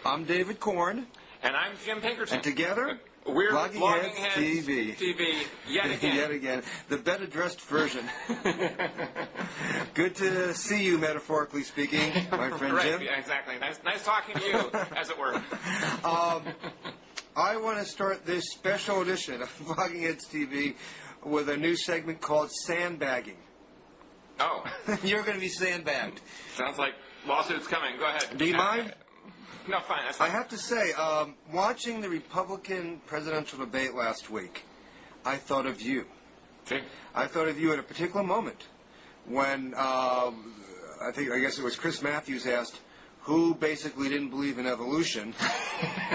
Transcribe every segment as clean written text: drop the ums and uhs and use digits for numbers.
I'm David Korn. And I'm Jim Pinkerton. And together, we're Blogging Heads TV. Yet again. Yet again. The better dressed version. Good to see you, metaphorically speaking, my friend right, Jim. Yeah, exactly. Nice talking to you, as it were. I want to start this special edition of Blogging Heads TV with a new segment called Sandbagging. Oh. You're going to be sandbagged. Sounds like lawsuits coming. Go ahead. Do you mind? No, fine. That's fine. I have to say, watching the Republican presidential debate last week, I thought of you. Okay. I thought of you at a particular moment when I guess it was Chris Matthews asked who basically didn't believe in evolution.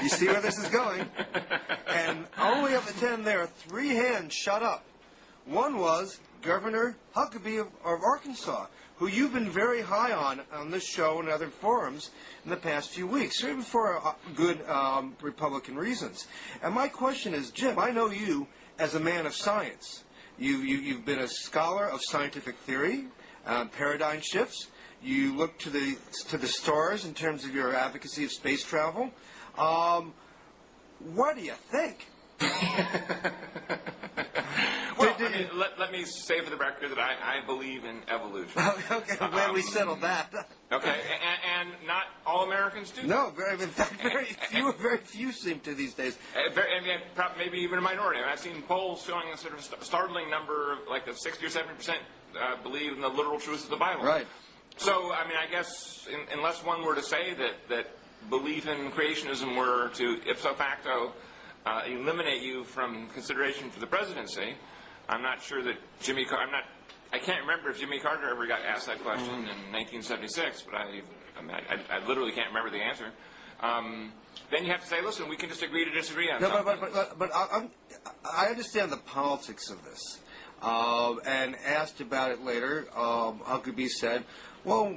You see where this is going? And only of the 10 there, 3 hands shut up. One was Governor Huckabee of Arkansas, who you've been very high on this show and other forums in the past few weeks, certainly for good Republican reasons. And my question is, Jim, I know you as a man of science. You've been a scholar of scientific theory, paradigm shifts. You look to the stars in terms of your advocacy of space travel. What do you think? Well, let me say for the record that I believe in evolution. Okay, well, we settled that. Okay, and not all Americans do. No, very few seem to these days. Maybe even a minority. I've seen polls showing a sort of startling number, like of 60 or 70% believe in the literal truth of the Bible. Right. So, I guess unless one were to say that belief in creationism were to ipso facto eliminate you from consideration for the presidency, I'm not sure that I can't remember if Jimmy Carter ever got asked that question in 1976, but I literally can't remember the answer. Then you have to say, listen, we can just agree to disagree on something. But I understand the politics of this. And asked about it later, Huckabee said, well,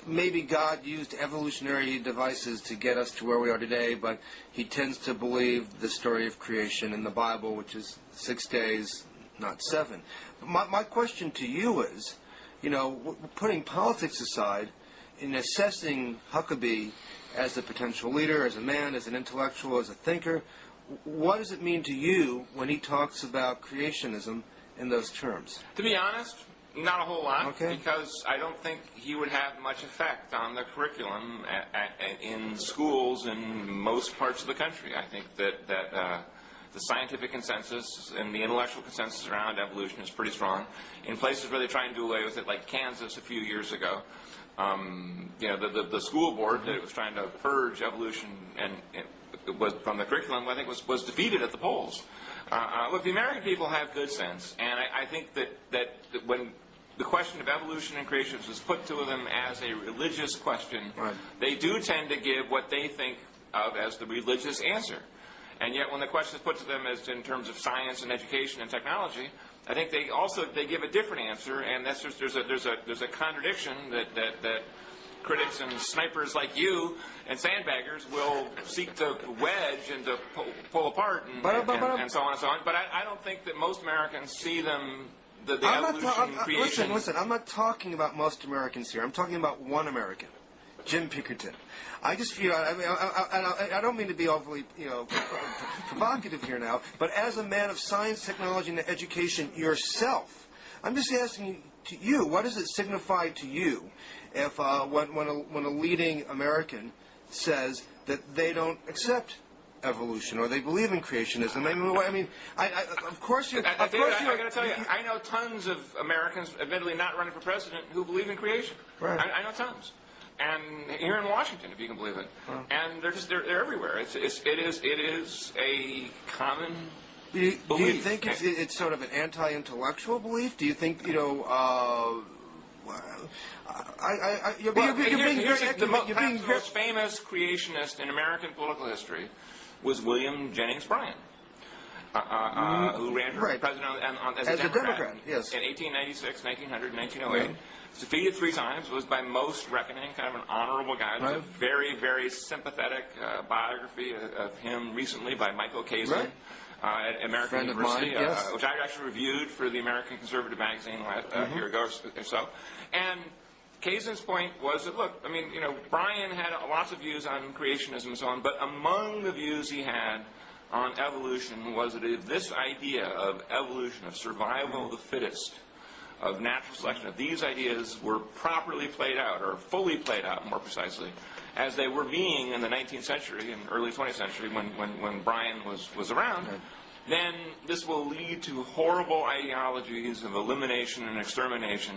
maybe God used evolutionary devices to get us to where we are today, but he tends to believe the story of creation in the Bible, which is 6 days, not 7. My question to you is, putting politics aside, in assessing Huckabee as a potential leader, as a man, as an intellectual, as a thinker, what does it mean to you when he talks about creationism in those terms? To be honest, not a whole lot, okay. Because I don't think he would have much effect on the curriculum in schools in most parts of the country. I think that the scientific consensus and the intellectual consensus around evolution is pretty strong. In places where they try and do away with it, like Kansas a few years ago, the school board that was trying to purge evolution and was from the curriculum, I think was defeated at the polls. Look, the American people have good sense, and I think that when the question of evolution and creationism is put to them as a religious question, right, they do tend to give what they think of as the religious answer. And yet when the question is put to them as in terms of science and education and technology, I think they give a different answer, and that's just there's a contradiction that critics and snipers like you and sandbaggers will seek to wedge and to pull apart and so on and so on. But I don't think that most Americans see them, the evolution creation. Listen, I'm not talking about most Americans here. I'm talking about one American, Jim Pinkerton. I just feel, I don't mean to be overly, provocative here now, but as a man of science, technology, and education yourself, I'm just asking you, what does it signify to you if when a leading American says that they don't accept evolution or they believe in creationism? Of course you're. I got to tell you, I know tons of Americans, admittedly not running for president, who believe in creation. Right. I know tons. And here in Washington, if you can believe it, and they're everywhere. It is a common belief. Do you think it's sort of an anti-intellectual belief? Do you think the most famous creationist in American political history was William Jennings Bryan, who ran for president as a Democrat. Yes. In 1896, 1900, 1908. Right. Defeated 3 times, was by most reckoning kind of an honorable guy. There's a very, very sympathetic biography of him recently by Michael Kazin at American University, which I actually reviewed for the American Conservative magazine a year ago or so. And Kazan's point was that, look, I mean, Brian had lots of views on creationism and so on, but among the views he had on evolution was that if this idea of evolution, of survival of the fittest, of natural selection, if these ideas were properly played out, or fully played out more precisely, as they were being in the 19th century and early 20th century when Brian was around, then this will lead to horrible ideologies of elimination and extermination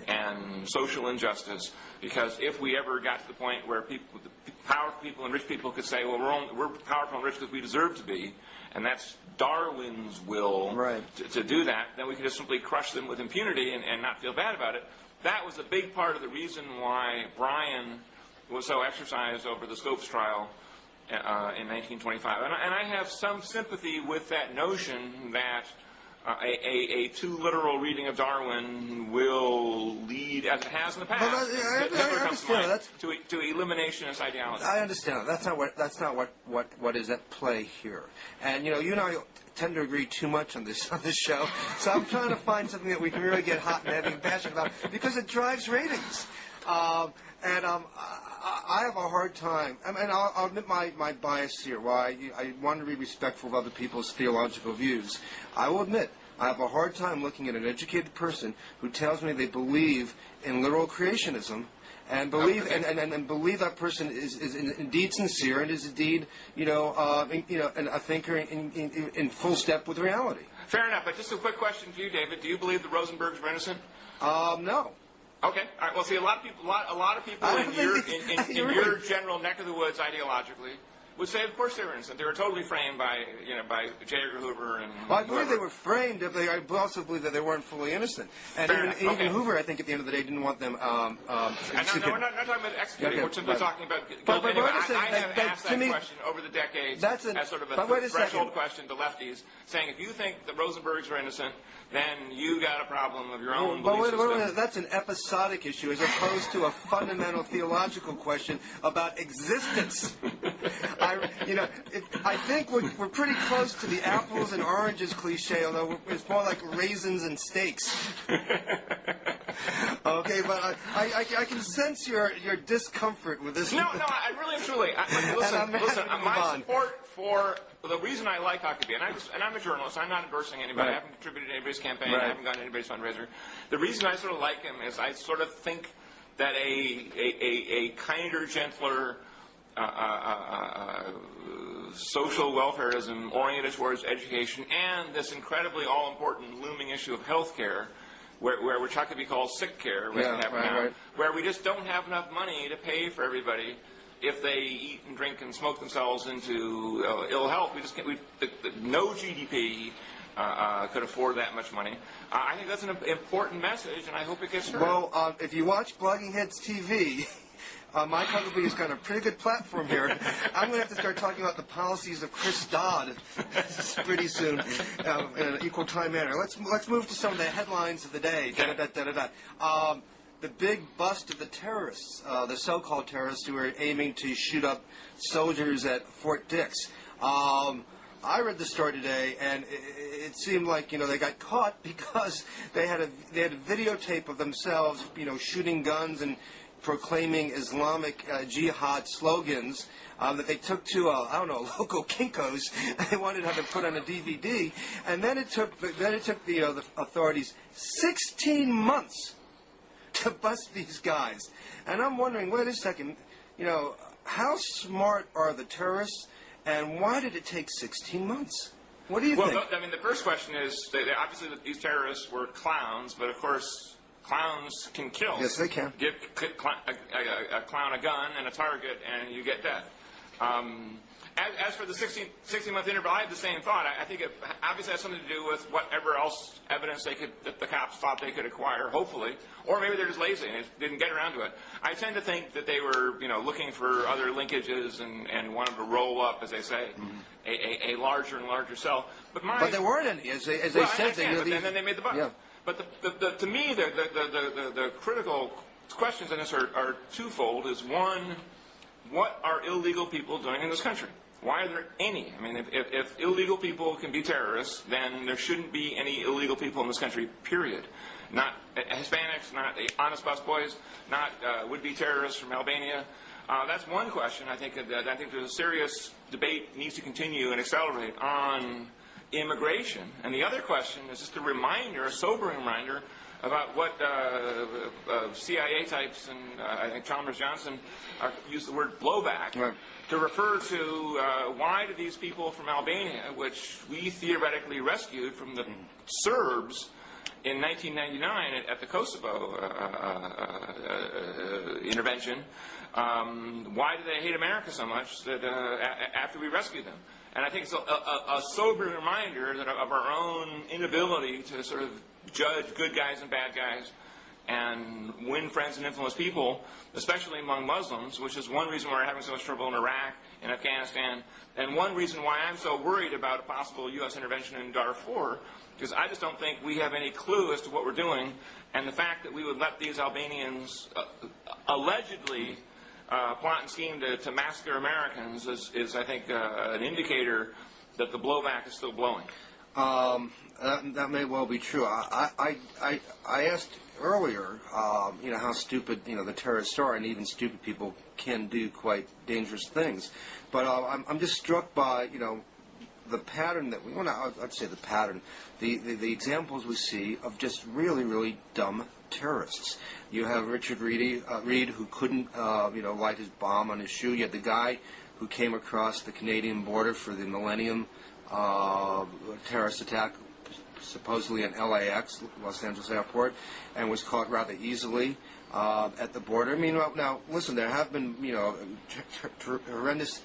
and social injustice, because if we ever got to the point where powerful people and rich people could say, well, we're powerful and rich because we deserve to be, and that's Darwin's will to do that, then we could just simply crush them with impunity and not feel bad about it. That was a big part of the reason why Brian was so exercised over the Scopes trial in 1925. And I have some sympathy with that notion that a too literal reading of Darwin will lead, as it has in the past, I understand to eliminationist ideology. I understand that. That's not what is at play here. And you and I tend to agree too much on this show. So I'm trying to find something that we can really get hot and heavy and passionate about, because it drives ratings. I have a hard time, and I'll admit my bias here, why I want to be respectful of other people's theological views. I will admit, I have a hard time looking at an educated person who tells me they believe in literal creationism, and believe and believe that person is indeed sincere and is indeed a thinker in full step with reality. Fair enough, but just a quick question for you, David. Do you believe the Rosenbergs were innocent? No. Okay. All right. Well, see, a lot of people in your general neck of the woods ideologically would say, of course, they were innocent. They were totally framed by J. Edgar Hoover and. Well, I believe they were framed. I also believe that they weren't fully innocent. And even Hoover, I think, at the end of the day, didn't want them. No, we're not talking about executing. Okay, we're simply talking about. But anyway, I have asked that question over the decades as sort of a threshold question to lefties, saying if you think the Rosenbergs are innocent, then you got a problem of your own belief system. Wait, that's an episodic issue as opposed to a fundamental theological question about existence. I think we're pretty close to the apples and oranges cliche, although it's more like raisins and steaks. Okay, but I can sense your discomfort with this. No, I really and truly. Listen. My support for the reason I like Huckabee, and I'm a journalist. I'm not endorsing anybody. Right. I haven't contributed to anybody's campaign. Right. I haven't gone to anybody's fundraiser. The reason I sort of like him is I sort of think that a kinder, gentler, social welfareism oriented towards education and this incredibly all-important looming issue of health care, which Huckabee calls sick care, where we just don't have enough money to pay for everybody if they eat and drink and smoke themselves into ill health. We just can't. No GDP could afford that much money. I think that's an important message, and I hope it gets heard. Well, if you watch Blogging Heads TV, Mike Huckabee has got a pretty good platform here. I'm going to have to start talking about the policies of Chris Dodd pretty soon in an equal time manner. Let's move to some of the headlines of the day. The big bust of the terrorists, the so-called terrorists who were aiming to shoot up soldiers at Fort Dix. I read the story today, and it seemed like they got caught because they had a videotape of themselves, shooting guns and proclaiming Islamic jihad slogans that they took to local Kinko's. They wanted to have it put on a DVD, and then it took the authorities 16 months to bust these guys. And I'm wondering, wait a second, how smart are the terrorists, and why did it take 16 months? What do you think? Well, I mean, the first question is, obviously these terrorists were clowns, but of course clowns can kill. Yes, they can. Give a clown a gun and a target, and you get death. As for the 16-month interval, I had the same thought. I think it obviously has something to do with whatever else evidence that the cops thought they could acquire, hopefully, or maybe they're just lazy and they didn't get around to it. I tend to think that they were, looking for other linkages and wanted to roll up, as they say, a larger and larger cell. But there weren't any, as they said. And then they made the bust. Yeah. But to me, the critical questions in this are twofold. Is one, what are illegal people doing in this country? Why are there any? I mean, if illegal people can be terrorists, then there shouldn't be any illegal people in this country, period. not Hispanics, not honest busboys, not would-be terrorists from Albania. That's one question. I think there's a serious debate needs to continue and accelerate on immigration. And the other question is just a reminder, a sobering reminder, about what CIA types and I think Chalmers Johnson used the word blowback to refer to why do these people from Albania, which we theoretically rescued from the Serbs in 1999 at the Kosovo intervention, why do they hate America so much that after we rescued them? And I think it's a sobering reminder that of our own inability to sort of judge good guys and bad guys and win friends and influence people, especially among Muslims, which is one reason why we're having so much trouble in Iraq and Afghanistan, and one reason why I'm so worried about a possible U.S. intervention in Darfur, because I just don't think we have any clue as to what we're doing, and the fact that we would let these Albanians allegedly plot and scheme to massacre Americans is I think, an indicator that the blowback is still blowing. That may well be true. I asked earlier, how stupid, the terrorists are, and even stupid people can do quite dangerous things. But I'm just struck by, the pattern that I'd say the pattern, the examples we see of just really, really dumb terrorists. You have Richard Reed, who couldn't, light his bomb on his shoe. You had the guy who came across the Canadian border for the Millennium terrorist attack, supposedly in LAX, Los Angeles Airport, and was caught rather easily at the border. I mean, now listen, there have been horrendous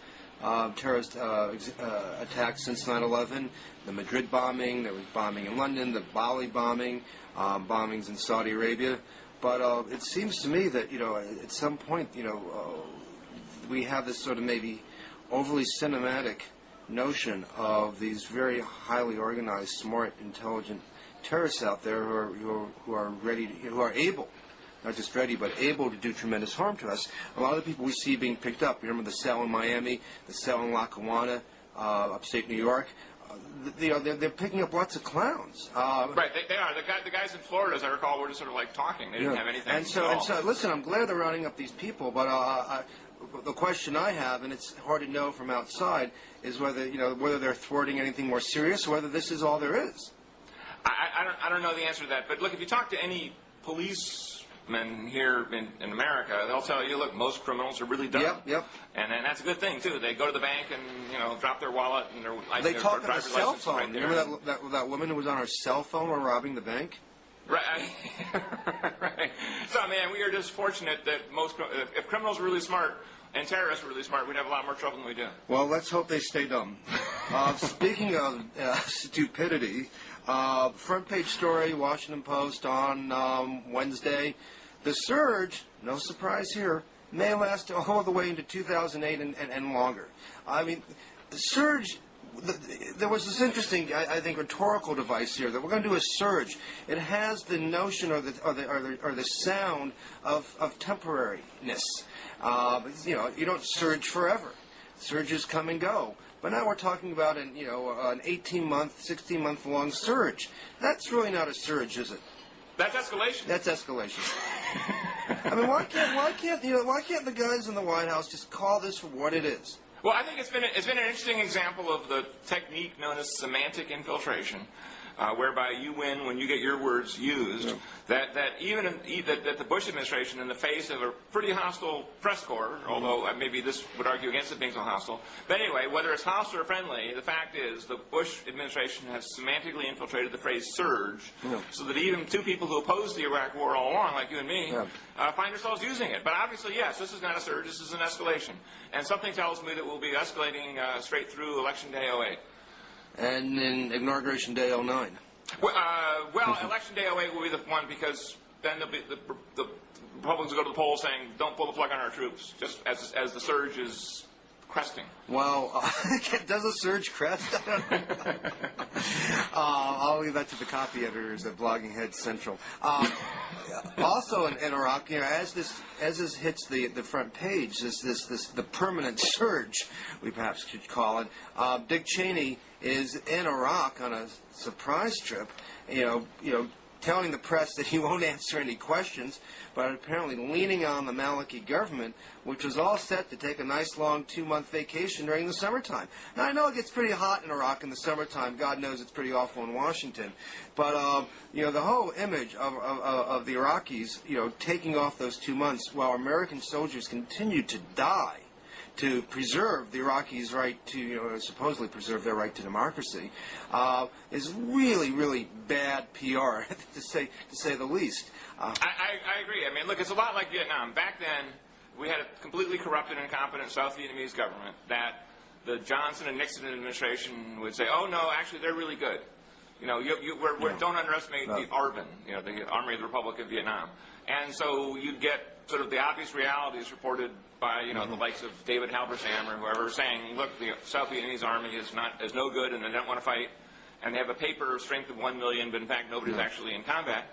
terrorist attacks since 9/11. The Madrid bombing, there was bombing in London, the Bali bombing, bombings in Saudi Arabia. But it seems to me that at some point we have this sort of maybe overly cinematic notion of these very highly organized, smart, intelligent terrorists out there who are ready, who are able, not just ready, but able to do tremendous harm to us. A lot of the people we see being picked up, remember the cell in Miami, the cell in Lackawanna, upstate New York, they're picking up lots of clowns. Right, they are. The guys in Florida, as I recall, were just sort of like talking. They didn't have anything and so, listen, I'm glad they're rounding up these people, but the question I have, and it's hard to know from outside, is whether they're thwarting anything more serious, or whether this is all there is. I don't know the answer to that. But look, if you talk to any policemen here in America, they'll tell you, look, most criminals are really dumb. Yep. And that's a good thing too. They go to the bank and drop their wallet and they talk on their driver's cell license phone. right there. Remember that woman who was on her cell phone while robbing the bank? Right. Right. So, man, we are just fortunate that if criminals were really smart and terrorists were really smart, we'd have a lot more trouble than we do. Well, let's hope they stay dumb. Speaking of stupidity, front page story, Washington Post on Wednesday. The surge, no surprise here, may last all the way into 2008 and longer. I mean, the surge. There was this interesting, I think, rhetorical device here that we're going to do a surge. It has the notion or the sound of temporariness. You don't surge forever. Surges come and go. But now we're talking about an 18-month, 16-month long surge. That's really not a surge, is it? That's escalation. That's escalation. I mean, why can't the guys in the White House just call this for what it is? Well, I think it's been an interesting example of the technique known as semantic infiltration, whereby you win when you get your words used. Yeah. That the Bush administration, in the face of a pretty hostile press corps, although maybe this would argue against it being so hostile, but anyway, whether it's hostile or friendly, the fact is the Bush administration has semantically infiltrated the phrase surge, so that even two people who opposed the Iraq War all along, like you and me, find ourselves using it. But obviously, yes, this is not a surge, this is an escalation. And something tells me that we'll be escalating straight through Election Day 08. And in Inauguration Day 09. Well, Election Day 08 will be the one, because then the Republicans will go to the polls saying, don't pull the plug on our troops, just as the surge is cresting. Well, does a surge crest? I'll leave that to the copy editors at Blogging Head Central. Also in Iraq, as this hits the front page, the permanent surge, we perhaps should call it. Dick Cheney is in Iraq on a surprise trip, telling the press that he won't answer any questions, but apparently leaning on the Maliki government, which was all set to take a nice long 2-month vacation during the summertime. Now, I know it gets pretty hot in Iraq in the summertime. God knows it's pretty awful in Washington. But, the whole image of the Iraqis, taking off those 2 months while American soldiers continued to die to preserve the Iraqis' right to, supposedly preserve their right to democracy, is really, really bad PR, to say the least. I agree. I mean, look, it's a lot like Vietnam. Back then, we had a completely corrupted and incompetent South Vietnamese government that the Johnson and Nixon administration would say, oh, no, actually, they're really good. Don't underestimate the ARVN, the Army of the Republic of Vietnam. And so you'd get sort of the obvious realities reported by, the likes of David Halberstam or whoever saying, look, the South Vietnamese army is no good and they don't want to fight. And they have a paper strength of 1 million, but in fact nobody's actually in combat.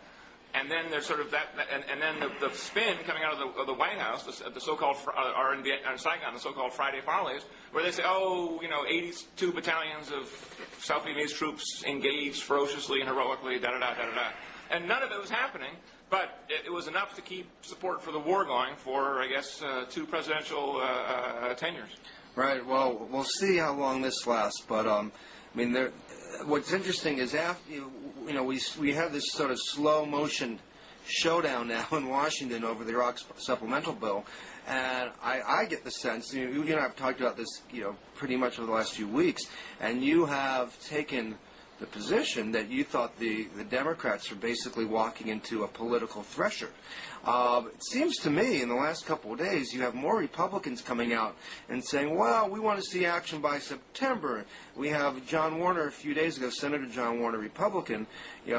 And then there's sort of that, and then the spin coming out of the White House, the so-called, or in Saigon, the so-called Friday Follies, where they say, 82 battalions of South Vietnamese troops engaged ferociously and heroically, da-da-da. And none of it was happening, but it was enough to keep support for the war going for, I guess, 2 presidential tenures. Right. Well, we'll see how long this lasts, but what's interesting is after we have this sort of slow motion showdown now in Washington over the Iraq supplemental bill, and I get the sense you and I have talked about this pretty much over the last few weeks, and you have taken the position that you thought the Democrats were basically walking into a political thresher. It seems to me in the last couple of days you have more Republicans coming out and saying, well, we want to see action by September. We have John Warner a few days ago, Senator John Warner, Republican,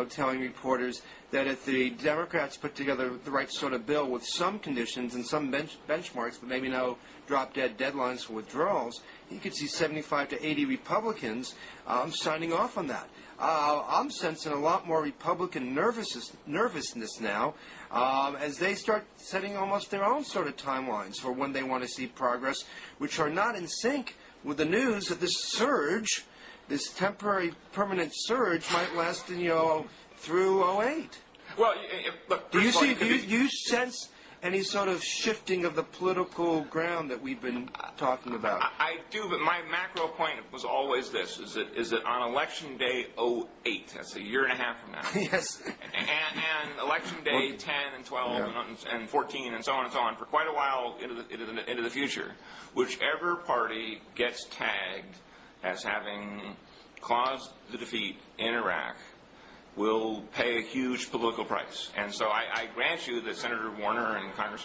telling reporters that if the Democrats put together the right sort of bill with some conditions and some benchmarks, but maybe no drop-dead deadlines for withdrawals, he could see 75 to 80 Republicans signing off on that. I'm sensing a lot more Republican nervousness now as they start setting almost their own sort of timelines for when they want to see progress, which are not in sync with the news that this surge, this temporary permanent surge, might last through 08. Well, look, do you sense any sort of shifting of the political ground that we've been talking about? I do, but my macro point was always this, is that on Election Day 08, that's a year and a half from now, yes, and Election Day 10 and 12 and 14 and so on, for quite a while into the future, whichever party gets tagged as having caused the defeat in Iraq will pay a huge political price. And so I grant you that Senator Warner and Congress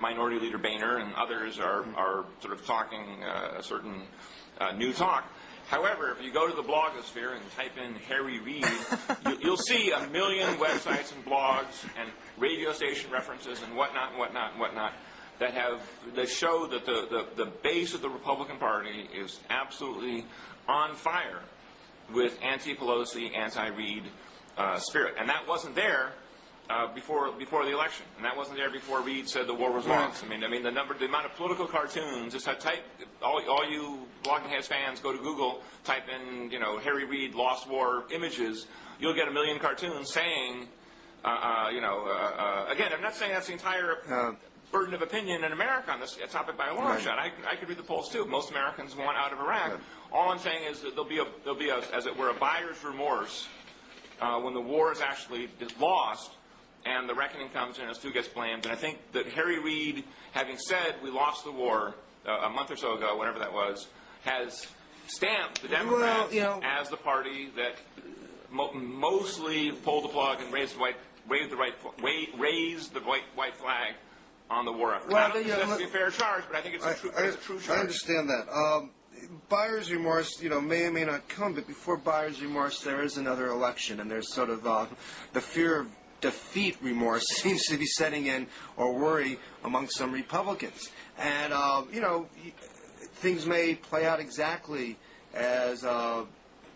Minority Leader Boehner and others are sort of talking a certain new talk. However, if you go to the blogosphere and type in Harry Reid, you'll see a million websites and blogs and radio station references and whatnot that show that the base of the Republican Party is absolutely on fire with anti-Pelosi, anti-Reid spirit. And that wasn't there before the election. And that wasn't there before Reid said the war was lost. I mean, the amount of political cartoons, just type, all you Blogging Heads fans, go to Google, type in, Harry Reid lost war images, you'll get a million cartoons saying, again, I'm not saying that's the entire burden of opinion in America on this topic by a long shot. I could read the polls too. Most Americans want out of Iraq. All I'm saying is that there'll be as it were, a buyer's remorse when the war is actually lost and the reckoning comes in as who gets blamed. And I think that Harry Reid, having said we lost the war a month or so ago, whenever that was, has stamped the Democrats as the party that mostly pulled the plug and raised the white flag on the war effort. I don't think that's a fair charge, but I think it's a true charge. I understand that. Buyer's remorse, may or may not come, but before buyer's remorse, there is another election, and there's sort of the fear of defeat remorse seems to be setting in, or worry among some Republicans. And, things may play out exactly as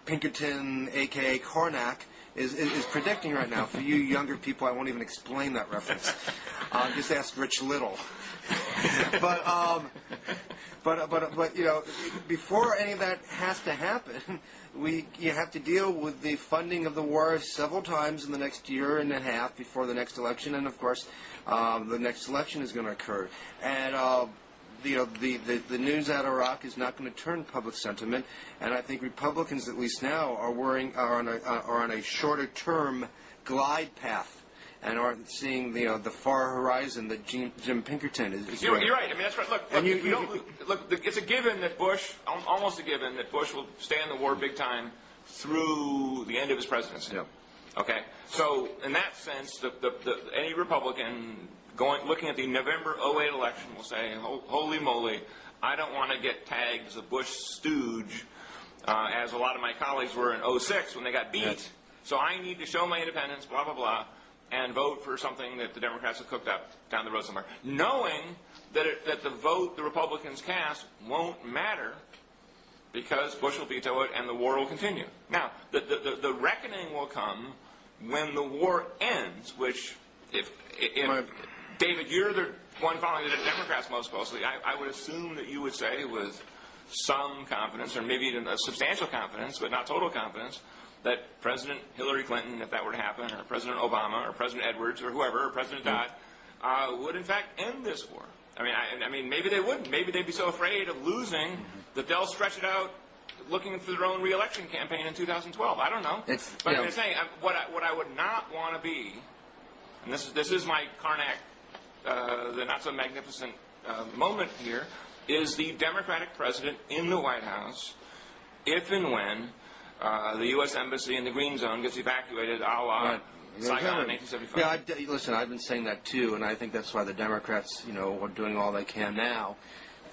Pinkerton, a.k.a. Cornack, is predicting right now. For you younger people, I won't even explain that reference. Just ask Rich Little. But you know, before any of that has to happen, you have to deal with the funding of the war several times in the next year and a half before the next election, and of course, the next election is going to occur. And you know, the news out of Iraq is not going to turn public sentiment, and I think Republicans, at least now, are on a shorter term glide path, and aren't seeing the far horizon that Jim Pinkerton is. You're right. I mean, that's right. Look, it's a given that Bush, almost a given that Bush will stay in the war big time through the end of his presidency. Yeah. Okay. So in that sense, any Republican looking at the November 2008 election will say, "Holy moly, I don't want to get tagged as a Bush stooge," as a lot of my colleagues were in 2006 when they got beat. Yes. So I need to show my independence, blah blah blah, and vote for something that the Democrats have cooked up down the road somewhere, knowing that the vote the Republicans cast won't matter because Bush will veto it and the war will continue. Now, the reckoning will come when the war ends, which if David, you're the one following the Democrats most closely, I would assume that you would say with some confidence, or maybe even a substantial confidence, but not total confidence, that President Hillary Clinton, if that were to happen, or President Obama, or President Edwards, or whoever, or President Dodd, would in fact end this war. I mean, maybe they wouldn't. Maybe they'd be so afraid of losing that they'll stretch it out, looking for their own re-election campaign in 2012. I don't know. But I'm saying what I would not want to be, and this is my Karnak, the not so magnificent moment here, is the Democratic president in the White House, if and when the U.S. Embassy in the Green Zone gets evacuated, a la Saigon in 1875. Yeah, listen, I've been saying that too, and I think that's why the Democrats, are doing all they can now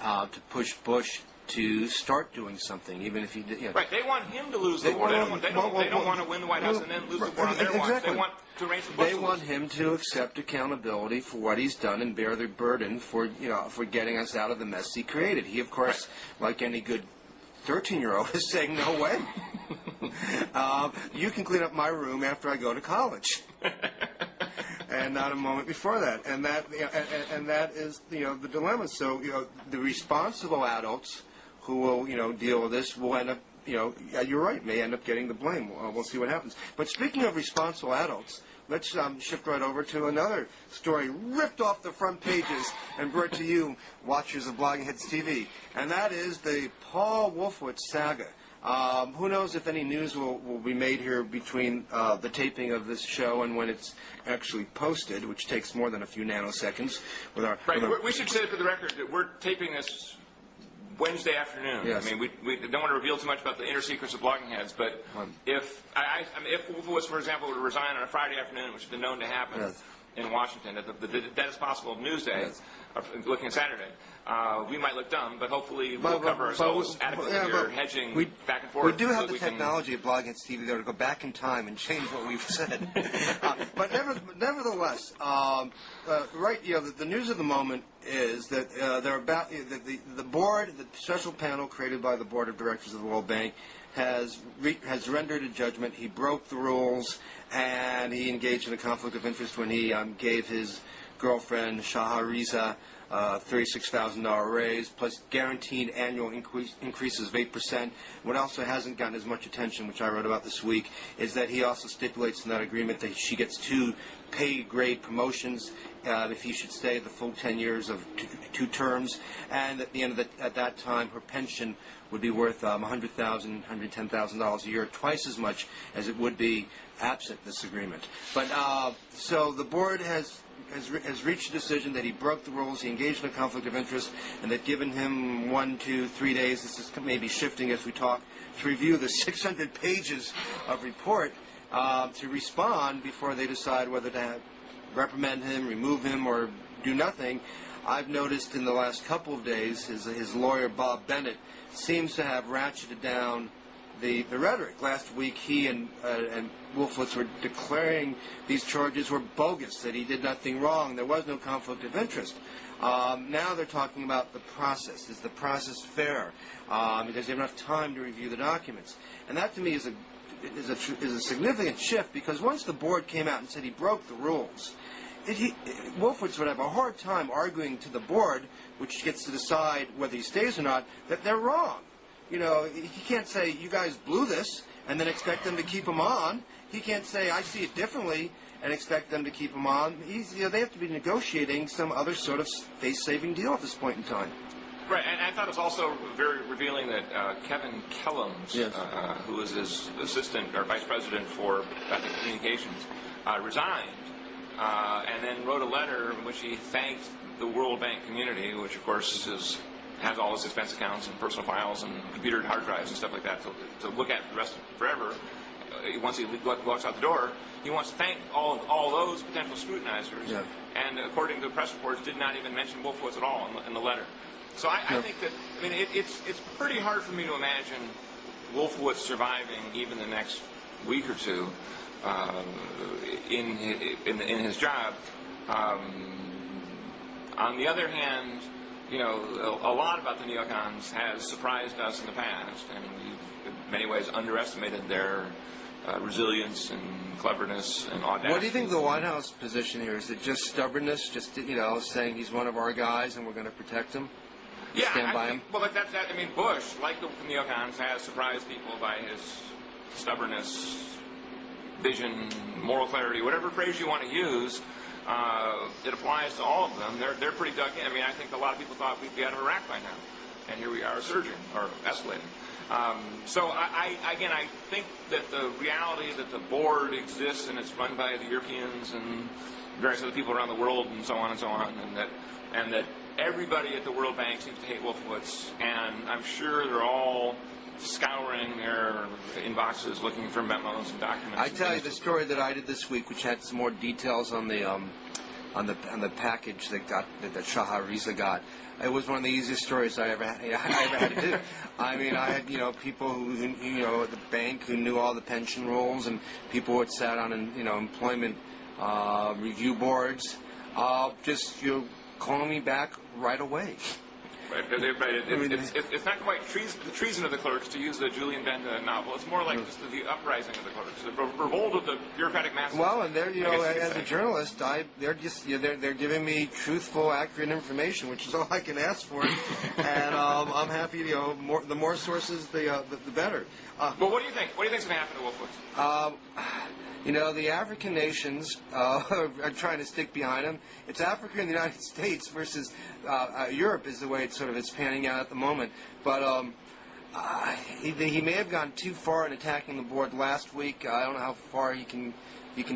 to push Bush to start doing something, even if he did. Right, they want him to lose the war. They don't want to win the White House and then lose the war on their watch. They want to arrange for Bush to lose. They want him to accept accountability for what he's done and bear the burden for getting us out of the mess he created. He, of course, like any good 13-year-old, is saying, "No way. You can clean up my room after I go to college." And not a moment before that, and that is the dilemma. So the responsible adults who will deal with this will end up you're right, may end up getting the blame. We'll see what happens. But speaking of responsible adults, let's shift right over to another story ripped off the front pages and brought to you, watchers of Blogging Heads TV, and that is the Paul Wolfowitz saga. Who knows if any news will be made here between the taping of this show and when it's actually posted, which takes more than a few nanoseconds. We should say for the record that we're taping this Wednesday afternoon. Yes. I mean, we don't want to reveal too much about the inner secrets of Blogging Heads, but if Wolfowitz, for example, were to resign on a Friday afternoon, which has been known to happen in Washington, that is possible of Newsday, looking at Saturday, we might look dumb, but hopefully we'll cover ourselves adequately here, hedging back and forth. We do have the technology at Blogging Heads TV there to go back in time and change what we've said. But nevertheless, the news of the moment is that they're about the board, the special panel created by the board of directors of the World Bank, has rendered a judgment. He broke the rules, and he engaged in a conflict of interest when he gave his girlfriend Shahriza $36,000 raise, plus guaranteed annual increases of 8%. What also hasn't gotten as much attention, which I wrote about this week, is that he also stipulates in that agreement that she gets 2 pay grade promotions if he should stay the full 10 years of 2 terms, and at the end of at that time, her pension would be worth $100,000, $110,000 a year, twice as much as it would be absent this agreement. But so the board has reached a decision that he broke the rules, he engaged in a conflict of interest, and that given him 1, 2, 3 days, this is maybe shifting as we talk, to review the 600 pages of report to respond before they decide whether to reprimand him, remove him, or do nothing. I've noticed in the last couple of days his lawyer, Bob Bennett, seems to have ratcheted down the rhetoric. Last week, he and Wolfowitz were declaring these charges were bogus, that he did nothing wrong, there was no conflict of interest. Now they're talking about the process. Is the process fair? Does he have enough time to review the documents? And that, to me, is a significant shift, because once the board came out and said he broke the rules, Wolfowitz would have a hard time arguing to the board, which gets to decide whether he stays or not, that they're wrong. He can't say, you guys blew this, and then expect them to keep him on. He can't say, I see it differently, and expect them to keep him on. They have to be negotiating some other sort of face-saving deal at this point in time. Right, and I thought it was also very revealing that Kevin Kellums, yes. Who was his assistant or vice president for communications, resigned, and then wrote a letter in which he thanked the World Bank community, which of course has all his expense accounts and personal files and computer and hard drives and stuff like that to look at the rest of forever. Once he walks out the door, he wants to thank all those potential scrutinizers, yeah. and according to the press reports, did not even mention Wolfowitz at all in the letter. So I think that, it's pretty hard for me to imagine Wolfowitz surviving even the next week or two in his job. On the other hand, a lot about the neocons has surprised us in the past, and we've in many ways underestimated their resilience and cleverness and audacity. What do you think the White House position here? Is it just stubbornness, just saying he's one of our guys and we're going to protect him? Yeah, stand by him? Well, Bush, like the neocons, has surprised people by his stubbornness, vision, moral clarity, whatever phrase you want to use. It applies to all of them. They're pretty dug in. I think a lot of people thought we'd be out of Iraq by now, and here we are surging or escalating. So I think that the reality that the board exists and it's run by the Europeans and various other people around the world and so on, and that everybody at the World Bank seems to hate Wolfowitz, and I'm sure they're all scouring their inboxes looking for memos and documents. I tell you the story that I did this week, which had some more details on the package that Shah Riza got. It was one of the easiest stories I ever had to do. I had people who at the bank who knew all the pension rules, and people who had sat on employment review boards, just calling me back right away. Right. It's not quite the treason of the clerks, to use the Julian Benda novel. It's more like just the uprising of the clerks, the revolt of the bureaucratic masses. Well, and they're as a journalist, they're giving me truthful, accurate information, which is all I can ask for, and I'm happy. The more sources, the better. Well, what do you think? What do you think's going to happen to Wolfowitz? The African nations are trying to stick behind him. It's Africa and the United States versus Europe is the way it's panning out at the moment. But he may have gone too far in attacking the board last week. I don't know how far he can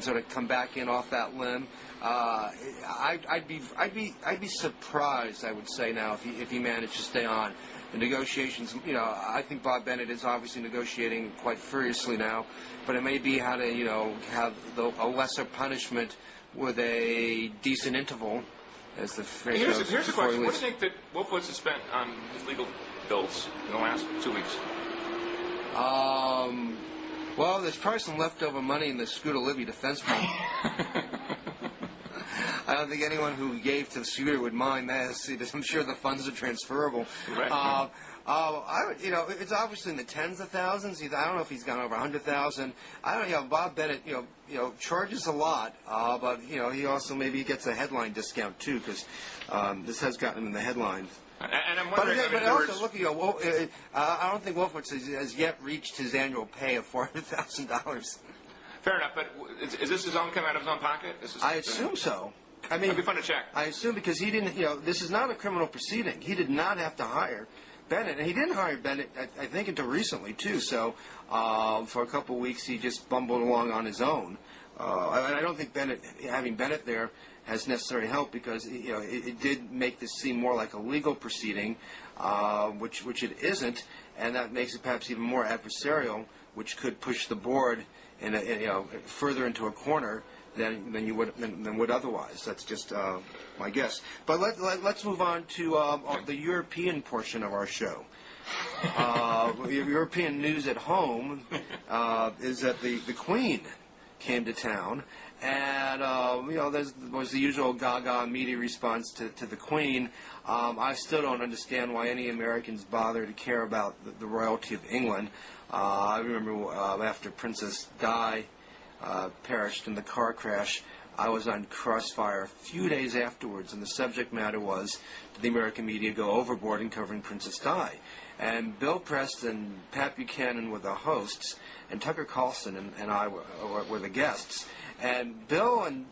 sort of come back in off that limb. I'd be surprised, I would say now, if he managed to stay on. The negotiations, I think Bob Bennett is obviously negotiating quite furiously now, but it may be how to, have a lesser punishment with a decent interval, as the phrase goes. Here's a question. What do you think that Wolfowitz has spent on his legal bills in the last 2 weeks? Well, there's probably some leftover money in the Scooter Libby defense fund. I don't think anyone who gave to the Scooter would mind that. I'm sure the funds are transferable. Right. It's obviously in the tens of thousands. I don't know if he's gone over 100,000. I don't know. Bob Bennett, charges a lot, but he also maybe gets a headline discount too, because this has gotten him in the headlines. And I'm wondering, but also look, I don't think Wolfowitz has yet reached his annual pay of $400,000. Fair enough, but is this his own come out of his own pocket? I assume so. It'd be fun to check. I assume because he didn't, this is not a criminal proceeding. He did not have to hire Bennett, and he didn't hire Bennett, I think, until recently, too. So for a couple of weeks, he just bumbled along on his own. I don't think having Bennett there has necessarily helped, because it did make this seem more like a legal proceeding, which it isn't, and that makes it perhaps even more adversarial, which could push the board further into a corner than would otherwise. That's just my guess. But let's move on to the European portion of our show. European news at home is that the Queen came to town, and there was the usual gaga media response to the Queen. I still don't understand why any Americans bother to care about the royalty of England. I remember after Princess Di perished in the car crash, I was on Crossfire a few days afterwards, and the subject matter was, did the American media go overboard in covering Princess Di? And Bill Preston, Pat Buchanan were the hosts, and Tucker Carlson and I were the guests. And Bill and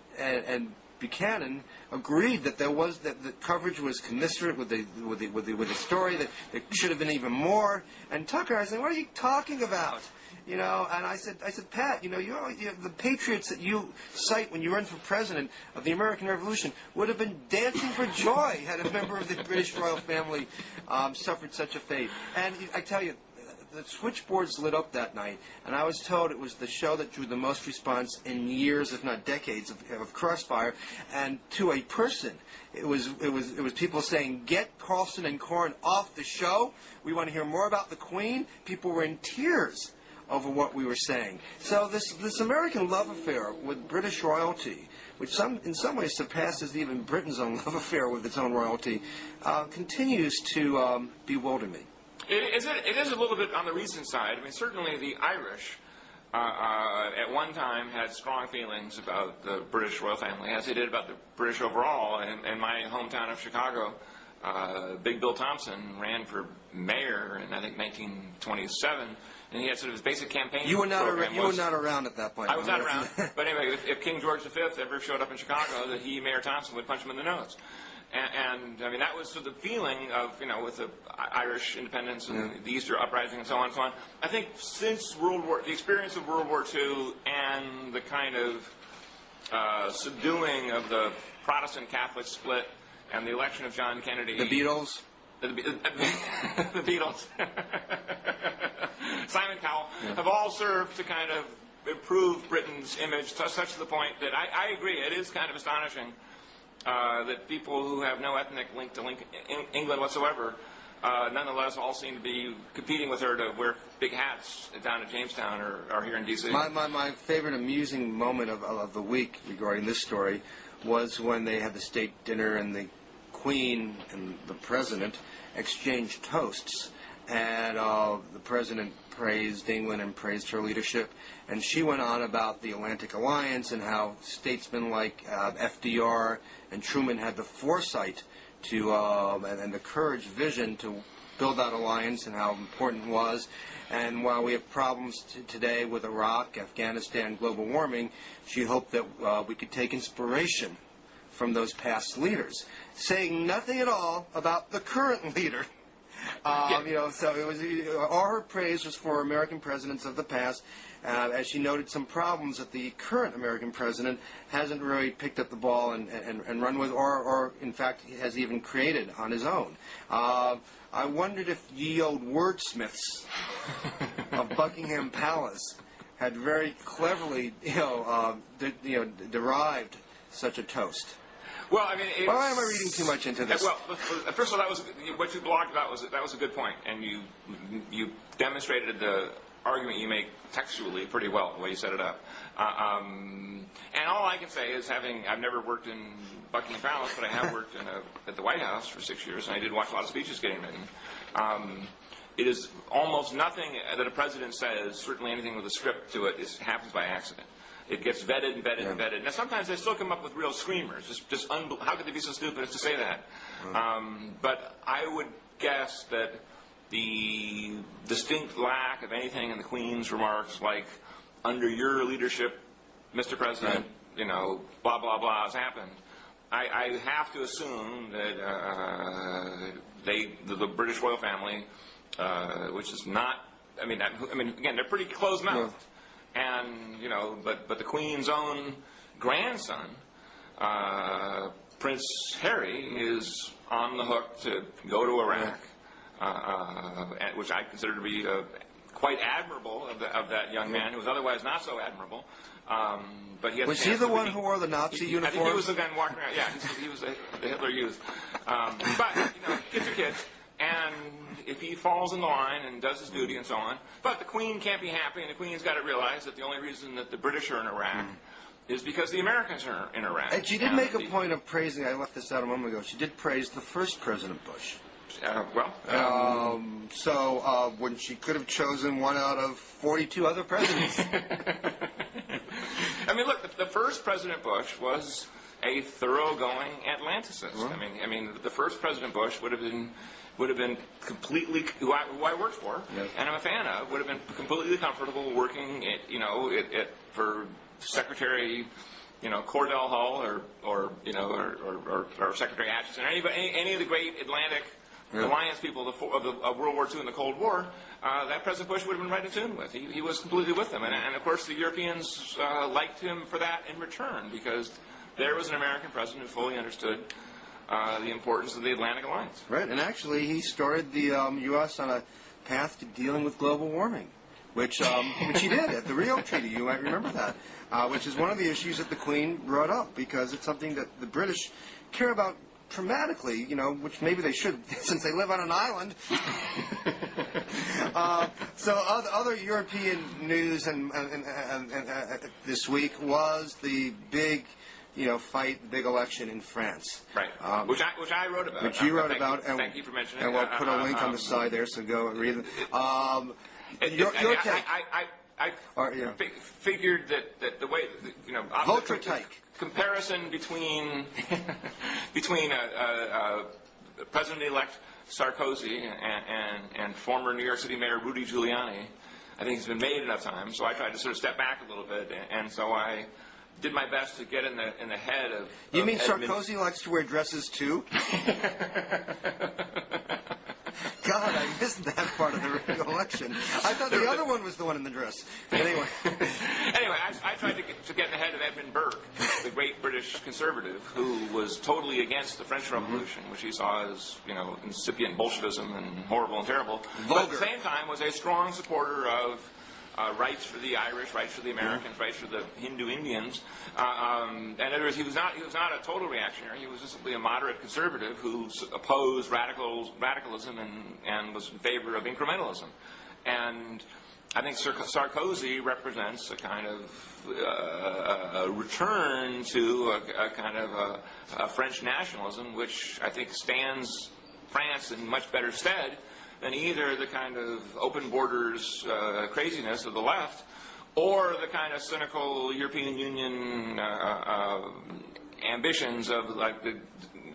Buchanan agreed that that the coverage was commensurate with the story, that there should have been even more. And Tucker, I said, "What are you talking about?" You know, and I said, Pat, you know, the patriots that you cite when you run for president of the American Revolution would have been dancing for joy had a member of the British royal family suffered such a fate. And I tell you, the switchboards lit up that night, and I was told it was the show that drew the most response in years, if not decades, of Crossfire. And to a person, it was people saying, "Get Carlson and Corn off the show. We want to hear more about the Queen." People were in tears over what we were saying. So this American love affair with British royalty, which in some ways surpasses even Britain's own love affair with its own royalty, continues to bewilder me. It is a little bit on the recent side. I mean, certainly the Irish at one time had strong feelings about the British royal family, as they did about the British overall. In my hometown of Chicago, Big Bill Thompson ran for mayor in, I think, 1927, and he had sort of his basic campaign. You were not around at that point. I was not around. But anyway, if King George V ever showed up in Chicago, that Mayor Thompson would punch him in the nose. And I mean, that was sort of the feeling of, you know, with the Irish independence and the Easter Uprising and so on and so on. I think since the experience of World War II and the kind of subduing of the Protestant-Catholic split and the election of John Kennedy. The Beatles. The Beatles. Simon Cowell have all served to kind of improve Britain's image to such the point that I agree, it is kind of astonishing that people who have no ethnic link to England whatsoever nonetheless all seem to be competing with her to wear big hats down at Jamestown or here in D.C. My favorite amusing moment of the week regarding this story was when they had the state dinner and the Queen and the President exchanged toasts, and the President praised England and praised her leadership, and she went on about the Atlantic Alliance and how statesmen like FDR and Truman had the foresight to and the courage, vision to build that alliance, and how important it was. And while we have problems today with Iraq, Afghanistan, global warming, she hoped that we could take inspiration from those past leaders, saying nothing at all about the current leader. You know, so it was all her praise was for American presidents of the past. As she noted some problems that the current American president hasn't really picked up the ball and run with, or in fact has even created on his own. I wondered if ye old wordsmiths of Buckingham Palace had very cleverly, derived such a toast. Well, I mean, why am I reading too much into this? Well, first of all, what you blogged about was a good point, and you demonstrated the argument you make textually pretty well, the way you set it up. And all I can say is, I've never worked in Buckingham Palace, but I have worked at the White House for 6 years, and I did watch a lot of speeches getting written. It is almost nothing that a president says, certainly anything with a script to it, happens by accident. It gets vetted and vetted and vetted. Now, sometimes they still come up with real screamers. How could they be so stupid as to say that? But I would guess that the distinct lack of anything in the Queen's remarks, like, under your leadership, Mr. President, blah, blah, blah, has happened. I have to assume that the British royal family, which is not, I mean, again, they're pretty closed-mouthed. Yeah. And, but the Queen's own grandson, Prince Harry, is on the hook to go to Iraq, which I consider to be quite admirable of that young man, who was otherwise not so admirable. But he was he the one who wore the Nazi uniform? I think he was the guy walking around. Yeah, he was the Hitler Youth. But, kids are kids. And if he falls in the line and does his duty and so on, but the Queen can't be happy, and the Queen's got to realize that the only reason that the British are in Iraq is because the Americans are in Iraq. And she did make a point of praising, I left this out a moment ago, she did praise the first President Bush. When she could have chosen one out of 42 other presidents. I mean, look, the first President Bush was a thoroughgoing Atlanticist. I mean, the first President Bush would have been completely, who I worked for, and I'm a fan of, would have been completely comfortable working, for Secretary, Cordell Hull or Secretary Atchison, any of the great Atlantic alliance people of World War II and the Cold War. That President Bush would have been right in tune with. He was completely with them, and of course the Europeans liked him for that in return, because there was an American president who fully understood the importance of the Atlantic Alliance. Right, and actually he started the U.S. on a path to dealing with global warming, which he did at the Rio Treaty. You might remember that, which is one of the issues that the Queen brought up, because it's something that the British care about dramatically, which maybe they should, since they live on an island. So other European news and this week was the big fight, the big election in France. Right. Which I wrote about. Which you wrote about. And thank you for mentioning it. And we'll put a link on the side there, so go and read it. Your take. I figured that the way, Votre take. Comparison between President-elect Sarkozy and former New York City Mayor Rudy Giuliani, I think has been made enough times. So I tried to sort of step back a little bit, and so I did my best to get in the head of. You mean Sarkozy likes to wear dresses too? God, I missed that part of the election. I thought the other one was the one in the dress. Anyway. Anyway, I tried to get in the head of Edmund Burke, the great British conservative, who was totally against the French Revolution, which he saw as, incipient Bolshevism and horrible and terrible. Vulgar. But at the same time was a strong supporter of rights for the Irish, rights for the Americans, rights for the Hindu Indians. And in other words, he was not a total reactionary. He was just simply a moderate conservative who opposed radicalism and was in favor of incrementalism. And I think Sarkozy represents a kind of a return to a kind of a French nationalism, which I think stands France in much better stead than either the kind of open borders craziness of the left or the kind of cynical European Union ambitions of like the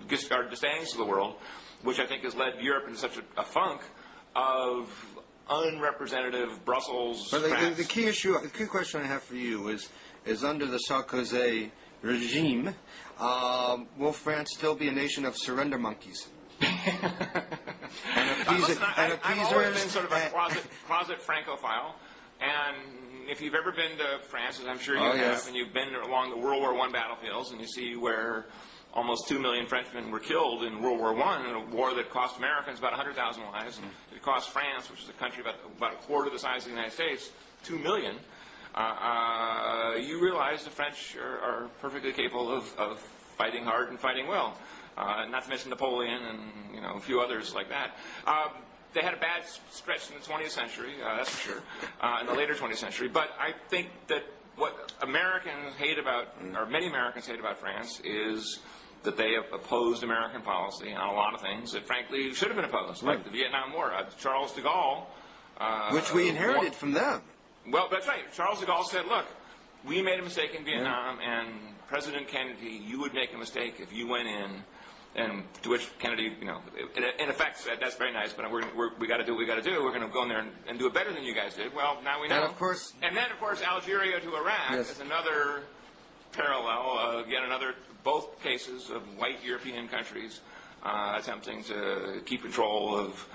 Giscard d'Estaings of the world, which I think has led Europe into such a funk of unrepresentative Brussels. But the key issue, the key question I have for you is under the Sarkozy regime, will France still be a nation of surrender monkeys? I've always been sort of a closet Francophile, and if you've ever been to France, as I'm sure you have, and you've been along the World War I battlefields, and you see where almost 2 million Frenchmen were killed in World War I, in a war that cost Americans about 100,000 lives, and it cost France, which is a country about a quarter the size of the United States, 2 million. You realize the French are perfectly capable of fighting hard and fighting well. Not to mention Napoleon and a few others like that. They had a bad stretch in the 20th century, that's for sure, in the later 20th century. But I think that what Americans hate about, or many Americans hate about France, is that they have opposed American policy on a lot of things that, frankly, should have been opposed, like the Vietnam War. Charles de Gaulle, which we inherited from them. Well, that's right. Charles de Gaulle said, "Look, we made a mistake in Vietnam, and President Kennedy, you would make a mistake if you went in." And to which Kennedy, in effect said, "That's very nice, but we got to do what we got to do. We're going to go in there and do it better than you guys did." Well, now we know. And then, of course, Algeria to Iraq is another parallel. Both cases of white European countries attempting to keep control of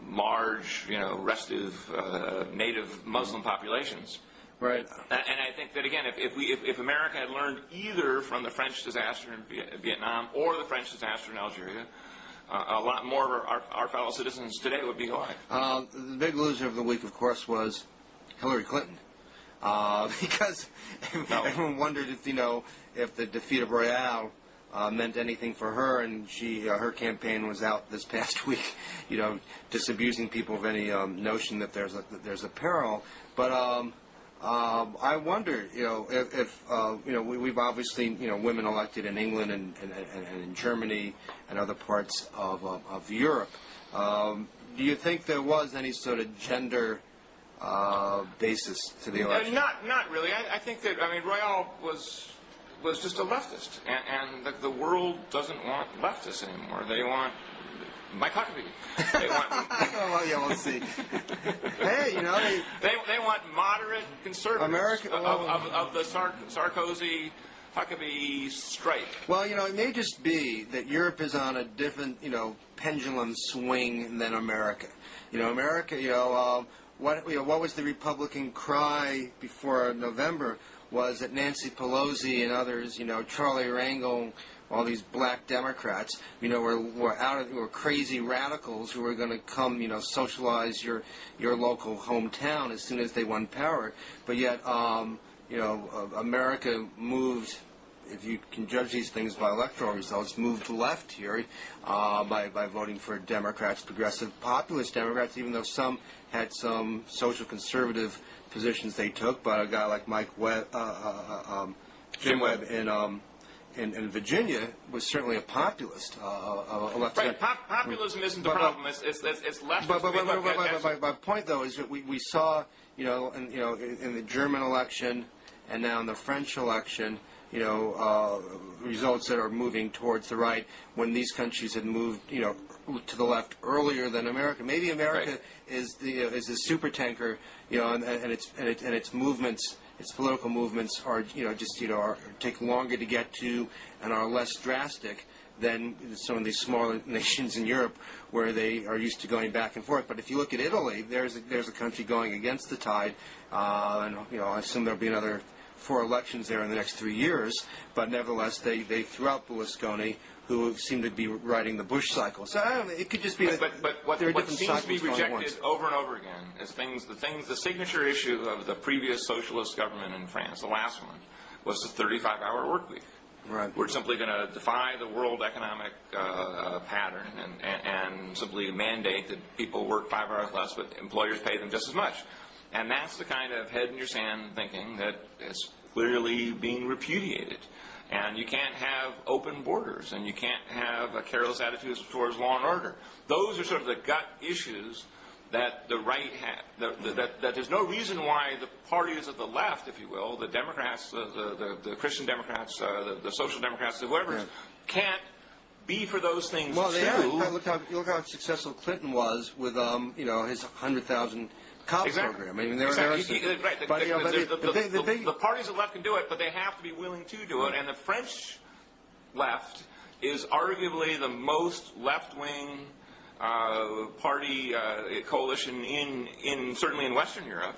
large, restive native Muslim populations. Right. And I think that, again, if America had learned either from the French disaster in Vietnam or the French disaster in Algeria, a lot more of our fellow citizens today would be alive. The big loser of the week, of course, was Hillary Clinton. Because everyone wondered if the defeat of Royale meant anything for her, and her campaign was out this past week, disabusing people of any notion that there's a peril. But I wonder, if we've obviously, women elected in England and in Germany and other parts of Europe. Do you think there was any sort of gender basis to the election. Not really. I think that, Royale was just a leftist, and the world doesn't want leftists anymore. They want Mike Huckabee. They want. Oh, well, yeah, we'll see. Hey, they want moderate conservatives America, of the Sarkozy, Huckabee stripe. Well, it may just be that Europe is on a different, pendulum swing than America. America, what was the Republican cry before November was that Nancy Pelosi and others, Charlie Rangel, all these black Democrats, were crazy radicals who were going to come, socialize your local hometown as soon as they won power. But yet, America moved, if you can judge these things by electoral results, moved left here by voting for Democrats, progressive, populist Democrats, even though some had some social conservative positions they took. But a guy like Jim Webb in Virginia was certainly a populist. Right, populism isn't the problem. It's left. But my point though is that we saw in the German election and now in the French election, results that are moving towards the right when these countries had moved to the left earlier than America. Maybe America right. is a super tanker, and its movements. Its political movements are, take longer to get to and are less drastic than some of these smaller nations in Europe, where they are used to going back and forth. But if you look at Italy, there's a country going against the tide, and I assume there'll be another 4 elections there in the next 3 years. But nevertheless, they threw out Berlusconi, who seemed to be riding the Bush cycle. So it could just be that what there are different seems to be cycles going rejected over and over again is the signature issue of the previous socialist government in France, the last one, was the 35-hour work week. Right. We're simply going to defy the world economic pattern and simply mandate that people work 5 hours less, but employers pay them just as much. And that's the kind of head-in-your-sand thinking that is clearly being repudiated. And you can't have open borders, and you can't have a careless attitude towards law and order. Those are sort of the gut issues that the right that there's no reason why the parties of the left, if you will, the Democrats, the Christian Democrats, the Social Democrats, whoever, can't be for those things well, too. They are. Look how successful Clinton was with his 100,000 cop program. The parties of the left can do it, but they have to be willing to do it. And the French left is arguably the most left-wing party coalition certainly in Western Europe.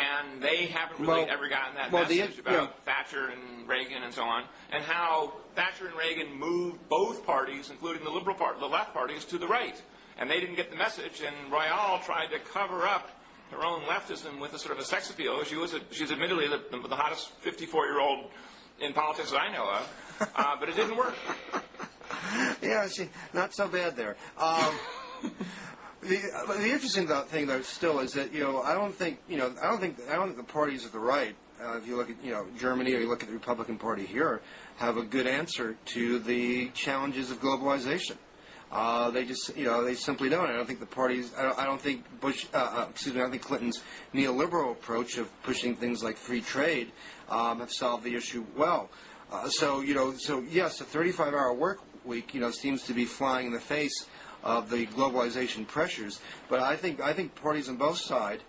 And they haven't really ever gotten that message about Thatcher and Reagan and so on, and how Thatcher and Reagan moved both parties, including the liberal part, the left parties, to the right. And they didn't get the message, and Royale tried to cover up her own leftism with a sort of a sex appeal. She's admittedly the hottest 54-year-old in politics that I know of, but it didn't work. Yeah, not so bad there. The interesting thing, though, still is that I don't think the parties of the right, if you look at Germany or you look at the Republican Party here, have a good answer to the challenges of globalization. They simply don't. I don't think the parties. I don't think I don't think Clinton's neoliberal approach of pushing things like free trade have solved the issue well. So yes, a 35-hour work week, seems to be flying in the face of the globalization pressures. But I think parties on both sides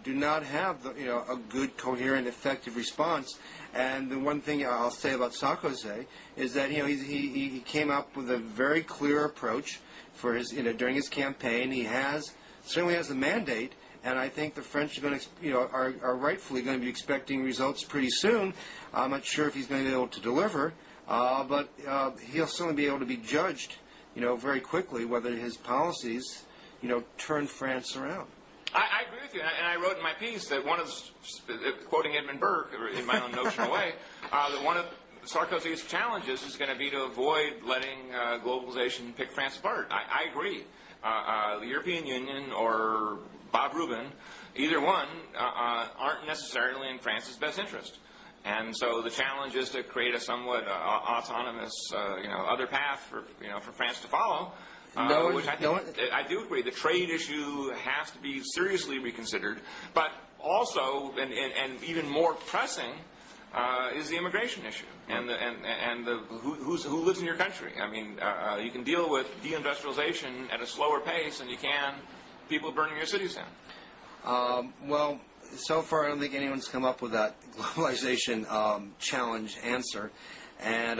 do not have a good, coherent, effective response. And the one thing I'll say about Sarkozy is that he came up with a very clear approach for his during his campaign. He certainly has the mandate, and I think the French are going to are rightfully going to be expecting results pretty soon. I'm not sure if he's going to be able to deliver, but he'll certainly be able to be judged very quickly whether his policies turn France around. I agree with you, and I wrote in my piece that quoting Edmund Burke in my own notional way, that one of Sarkozy's challenges is going to be to avoid letting globalization pick France apart. I agree. The European Union or Bob Rubin, either one, aren't necessarily in France's best interest. And so the challenge is to create a somewhat autonomous, other path for France to follow. which I think, I do agree, the trade issue has to be seriously reconsidered, but also, and even more pressing, is the immigration issue and who lives in your country. I mean, you can deal with deindustrialization at a slower pace than you can people burning your cities down. Well, so far I don't think anyone's come up with that globalization challenge answer, and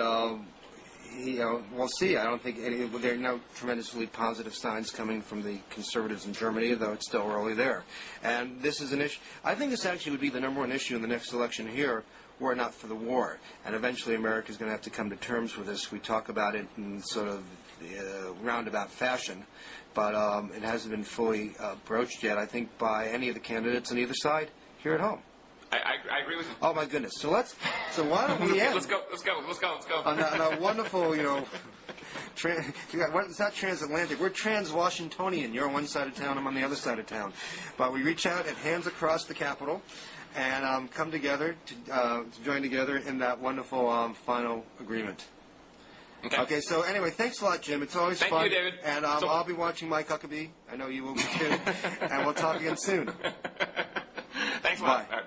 we'll see. I don't think there are no tremendously positive signs coming from the conservatives in Germany, though it's still early there. And this is an issue. I think this actually would be the number one issue in the next election here, were it not for the war. And eventually America's going to have to come to terms with this. We talk about it in sort of roundabout fashion, but it hasn't been fully broached yet, I think, by any of the candidates on either side here at home. I agree with you. Oh my goodness! So why don't we end? Let's go. On a wonderful, it's not transatlantic. We're trans-Washingtonian. You're on one side of town. I'm on the other side of town. But we reach out and hands across the Capitol, and come together to join together in that wonderful final agreement. Okay. So anyway, thanks a lot, Jim. It's always fun. Thank you, David. And I'll be watching Mike Huckabee. I know you will be too. And we'll talk again soon. Thanks a lot. Bye.